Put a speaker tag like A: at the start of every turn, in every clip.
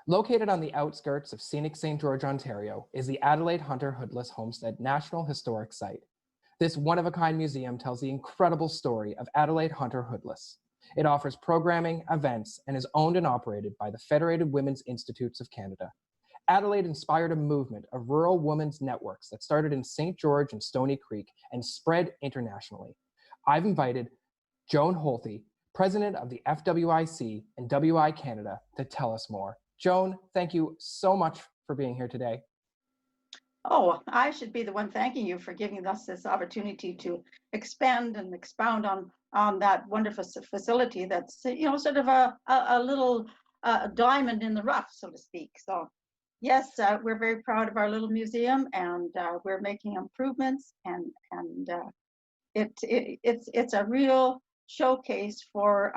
A: Located on the outskirts of scenic St. George, Ontario, is the Adelaide Hunter Hoodless Homestead National Historic Site. This one-of-a-kind museum tells the incredible story of Adelaide Hunter Hoodless. It offers programming, events, and is owned and operated by the Federated Women's Institutes of Canada. Adelaide inspired a movement of rural women's networks that started in St. George and Stoney Creek and spread internationally. I've invited Joan Holthe, president of the FWIC and WI Canada, to tell us more. Joan, thank you so much for being here today.
B: Oh, I should be the one thanking you for giving us this opportunity to expand and expound on that wonderful facility that's, sort of a little diamond in the rough, so to speak. So yes, we're very proud of our little museum, and we're making improvements, and it's a real showcase for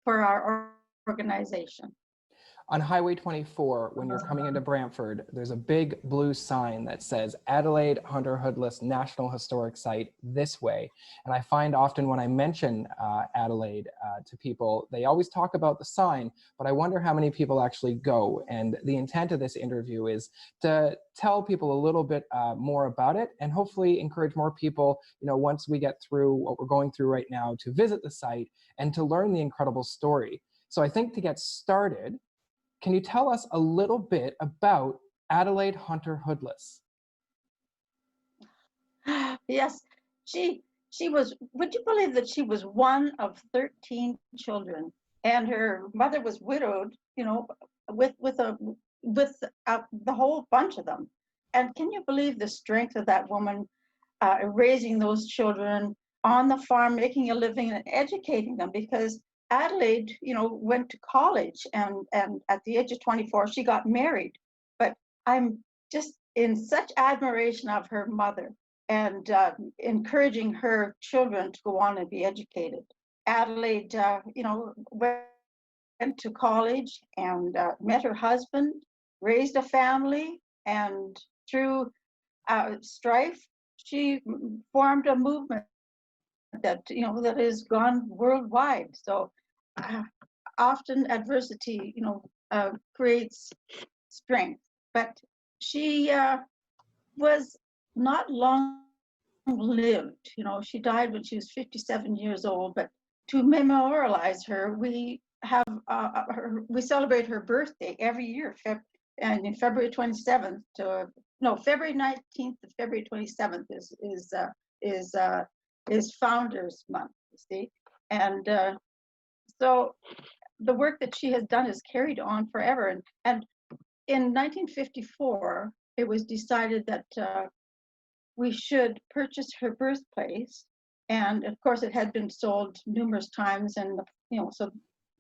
B: our organization.
A: On Highway 24, when you're coming into Brantford, there's a big blue sign that says Adelaide Hunter Hoodless National Historic Site this way. And I find often when I mention Adelaide to people, they always talk about the sign, but I wonder how many people actually go. And the intent of this interview is to tell people a little bit more about it, and hopefully encourage more people, once we get through what we're going through right now, to visit the site and to learn the incredible story. So I think to get started, can you tell us a little bit about Adelaide Hunter Hoodless?
B: Yes, she was, would you believe that she was one of 13 children, and her mother was widowed, with the whole bunch of them. And can you believe the strength of that woman, raising those children on the farm, making a living and educating them? Because Adelaide, went to college, and at the age of 24, she got married. But I'm just in such admiration of her mother, and encouraging her children to go on and be educated. Adelaide, went to college and met her husband, raised a family, and through strife, she formed a movement that has gone worldwide. So often adversity creates strength, but she was not long lived. She died when she was 57 years old. But to memorialize her, we have we celebrate her birthday every year, and in February 27th February 19th to February 27th is Founders Month, you see. And so the work that she has done is carried on forever. And in 1954, it was decided that we should purchase her birthplace. And of course, it had been sold numerous times, and so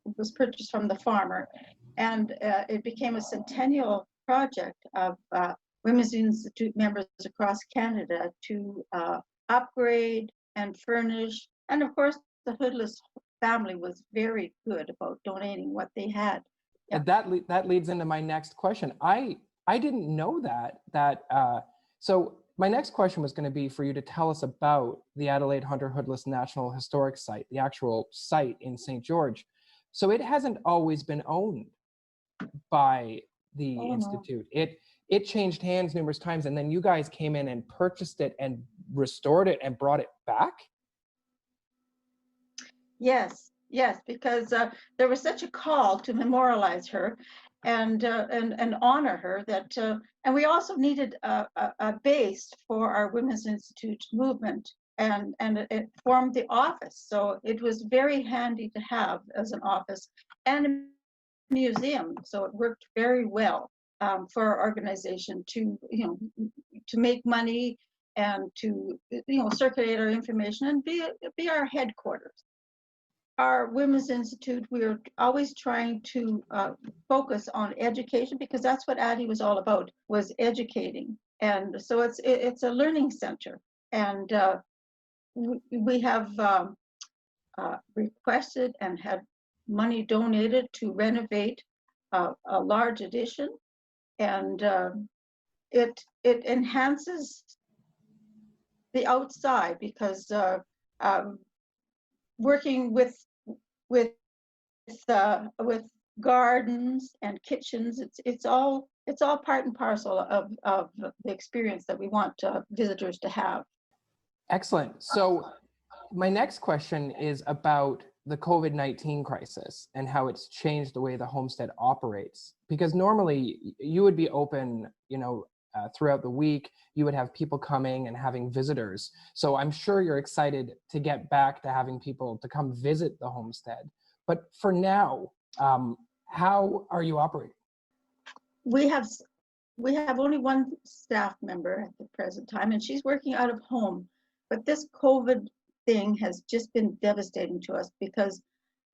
B: it was purchased from the farmer. And it became a centennial project of Women's Institute members across Canada to upgrade and furnish. And of course, the Hoodless family was very good about donating what they had.
A: Yeah. That leads into my next question. I didn't know that. So my next question was going to be for you to tell us about the Adelaide Hunter Hoodless National Historic Site, the actual site in St. George. So it hasn't always been owned by the Institute. No. It changed hands numerous times, and then you guys came in and purchased it and restored it and brought it back?
B: Yes, because there was such a call to memorialize her and honor her that, and we also needed a base for our Women's Institute movement, and it formed the office. So it was very handy to have as an office and a museum. So it worked very well for our organization to make money and to circulate our information and be our headquarters. Our Women's Institute, we are always trying to focus on education, because that's what Addie was all about, was educating. And so it's a learning center. And we have requested and had money donated to renovate a large addition. And it enhances the outside, because working with gardens and kitchens. It's all part and parcel of the experience that we want visitors to have.
A: Excellent. So my next question is about the COVID-19 crisis and how it's changed the way the homestead operates. Because normally you would be open, throughout the week, you would have people coming and having visitors. So I'm sure you're excited to get back to having people to come visit the homestead. But for now, how are you operating?
B: We have only one staff member at the present time, and she's working out of home. But this COVID thing has just been devastating to us because,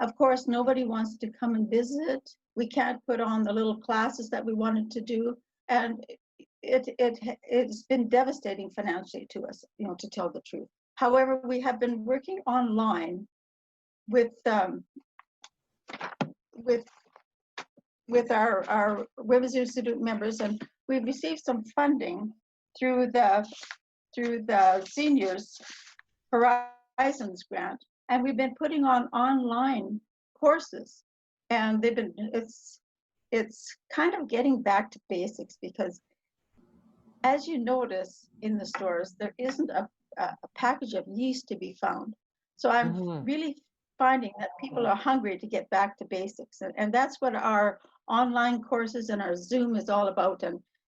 B: of course, nobody wants to come and visit. We can't put on the little classes that we wanted to do, and it's been devastating financially to us, to tell the truth. However, we have been working online with our Women's Institute members, and we've received some funding through the Seniors Horizons grant, and we've been putting on online courses, and it's kind of getting back to basics because, as you notice in the stores, there isn't a package of yeast to be found. So I'm really finding that people are hungry to get back to basics, and that's what our online courses and our Zoom is all about,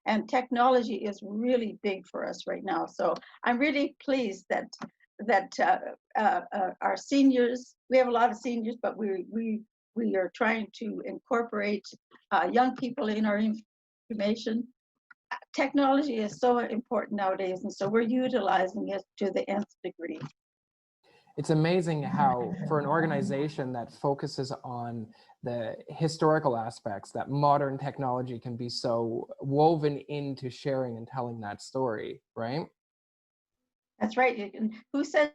B: and technology is really big for us right now. So I'm really pleased that our seniors, we have a lot of seniors, but we are trying to incorporate young people in our information. Technology is so important nowadays, and so we're utilizing it to the nth degree.
A: It's amazing how, for an organization that focuses on the historical aspects, that modern technology can be so woven into sharing and telling that story, right?
B: That's right. Who says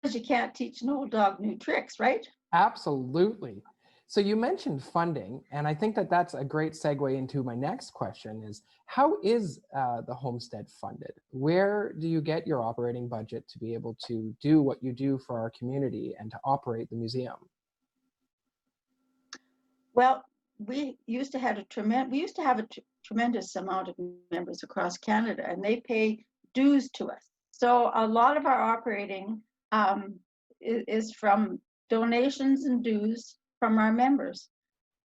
B: you can't teach an old dog new tricks, right?
A: Absolutely. So you mentioned funding, and I think that that's a great segue into my next question is, how is the homestead funded? Where do you get your operating budget to be able to do what you do for our community and to operate the museum?
B: Well, we used to have a tremendous amount of members across Canada, and they pay dues to us. So a lot of our operating is from donations and dues from our members.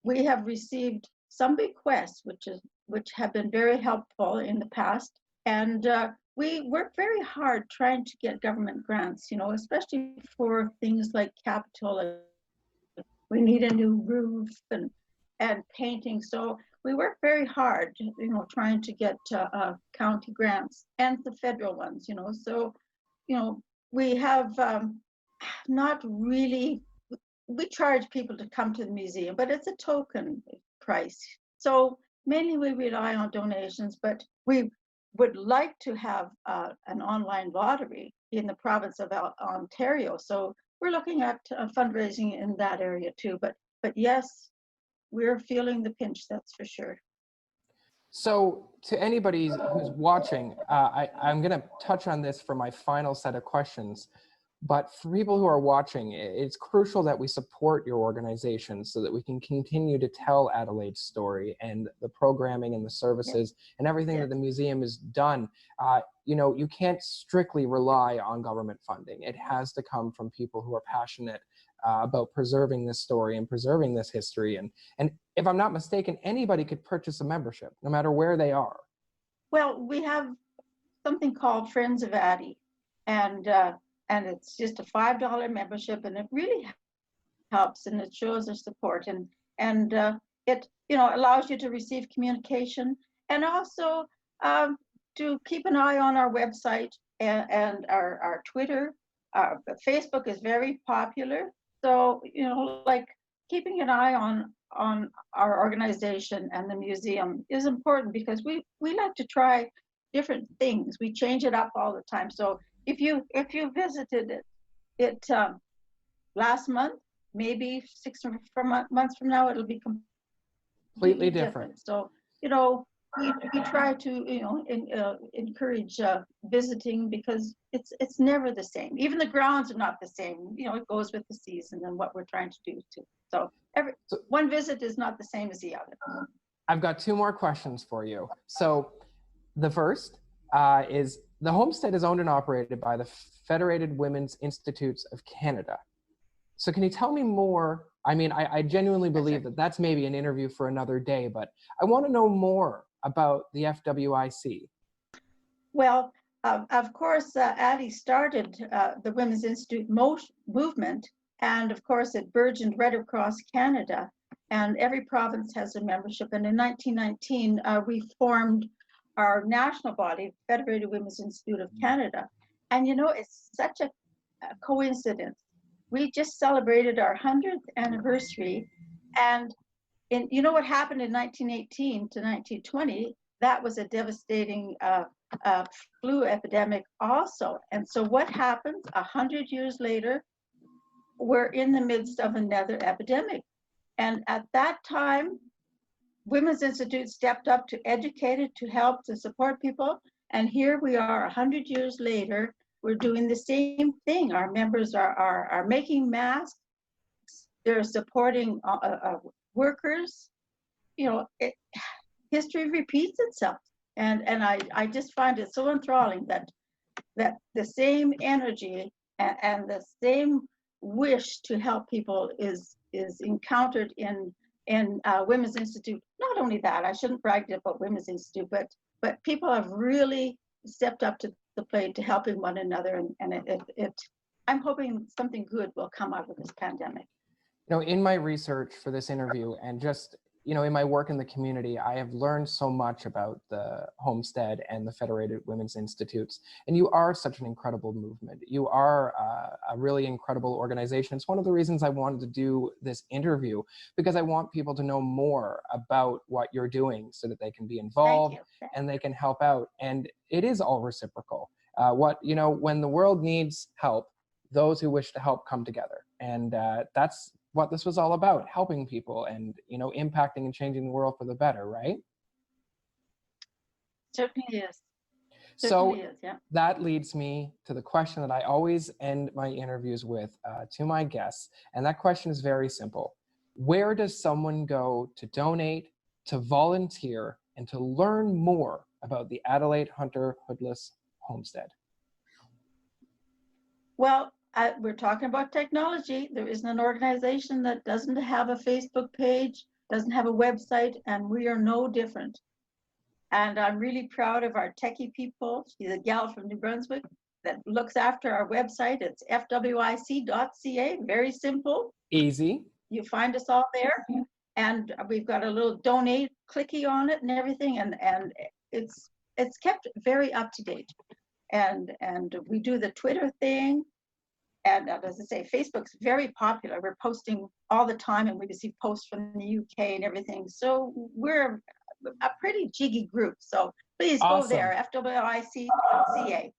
B: We have received some bequests, which have been very helpful in the past, and we work very hard trying to get government grants, especially for things like capital. We need a new roof and painting, so we work very hard, trying to get county grants and the federal ones, So, we have not really. We charge people to come to the museum, but it's a token price. So mainly we rely on donations, but we would like to have an online lottery in the province of Ontario. So we're looking at fundraising in that area too. But yes, we're feeling the pinch, that's for sure.
A: So to anybody who's watching, I'm going to touch on this for my final set of questions. But for people who are watching, it's crucial that we support your organization so that we can continue to tell Adelaide's story and the programming and the services and everything that the museum has done. You can't strictly rely on government funding. It has to come from people who are passionate about preserving this story and preserving this history. And if I'm not mistaken, anybody could purchase a membership, no matter where they are.
B: Well, we have something called Friends of Addie, and it's just a $5 membership, and it really helps, and it shows their support, and it allows you to receive communication, and also to keep an eye on our website and our Twitter. Facebook is very popular, so like keeping an eye on our organization and the museum is important because we like to try different things. We change it up all the time. So if you visited it last month, maybe 6 months from now, it'll be completely different. So we try to encourage visiting because it's never the same. Even the grounds are not the same. It goes with the season and what we're trying to do too. So one visit is not the same as the other.
A: I've got two more questions for you. So the first is, the homestead is owned and operated by the Federated Women's Institutes of Canada. So can you tell me more? I mean, I genuinely believe that that's maybe an interview for another day, but I want to know more about the FWIC.
B: Well, of course, Addie started the Women's Institute movement, and of course it burgeoned right across Canada, and every province has a membership. And in 1919, we formed our national body, Federated Women's Institute of Canada. And you know, it's such a coincidence. We just celebrated our 100th anniversary, and you know what happened in 1918 to 1920? That was a devastating flu epidemic also. And so what happens 100 years later? We're in the midst of another epidemic. And at that time, Women's Institute stepped up to educate it, to help, to support people. And here we are 100 years later, we're doing the same thing. Our members are making masks, they're supporting workers. You know, history repeats itself. And I just find it so enthralling that the same energy and the same wish to help people is encountered in Women's Institute. Not only that, I shouldn't brag about Women's Institute, but people have really stepped up to the plate to helping one another, and I'm hoping something good will come out of this pandemic.
A: You know, in my research for this interview, and just, you know, in my work in the community, I have learned so much about the Homestead and the Federated Women's Institutes. And you are such an incredible movement. You are a really incredible organization. It's one of the reasons I wanted to do this interview, because I want people to know more about what you're doing so that they can be involved and they can help out. And it is all reciprocal. You know, when the world needs help, those who wish to help come together. And that's what this was all about, helping people and, you know, impacting and changing the world for the better, right?
B: Certainly is.
A: So
B: is, yeah.
A: That leads me to the question that I always end my interviews with to my guests. And that question is very simple. Where does someone go to donate, to volunteer, and to learn more about the Adelaide Hunter Hoodless Homestead?
B: Well, we're talking about technology. There isn't an organization that doesn't have a Facebook page, doesn't have a website, and we are no different. And I'm really proud of our techie people. She's a gal from New Brunswick that looks after our website. It's fwic.ca, very simple.
A: Easy.
B: You find us all there. And we've got a little donate clicky on it and everything. And it's kept very up to date. And we do the Twitter thing. And as I say, Facebook's very popular. We're posting all the time, and we receive posts from the UK and everything. So we're a pretty jiggy group. So please go there, FWIC.ca.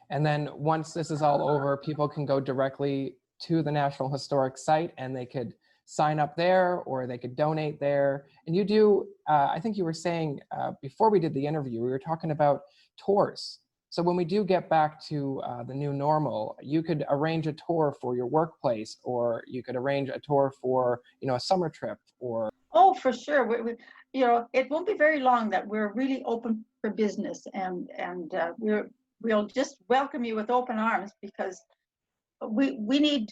A: And then once this is all over, people can go directly to the National Historic Site, and they could sign up there, or they could donate there. And you do, I think you were saying before we did the interview, we were talking about tours. So when we do get back to the new normal, you could arrange a tour for your workplace, or you could arrange a tour for, you know, a summer trip, or.
B: Oh, for sure. You know, it won't be very long that we're really open for business, and we'll just welcome you with open arms, because we need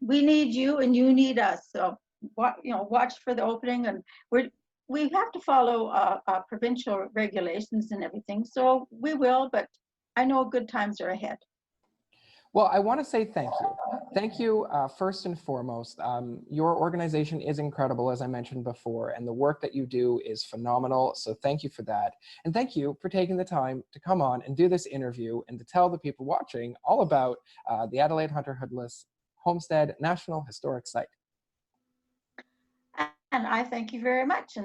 B: you and you need us. So watch for the opening, and we have to follow provincial regulations and everything. So we will, but I know good times are ahead.
A: Well, I want to say thank you. Thank you, first and foremost. Your organization is incredible, as I mentioned before, and the work that you do is phenomenal. So thank you for that. And thank you for taking the time to come on and do this interview and to tell the people watching all about the Adelaide Hunter Hoodless Homestead National Historic Site.
B: And I thank you very much.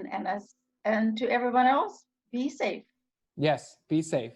B: And to everyone else, be safe.
A: Yes, be safe.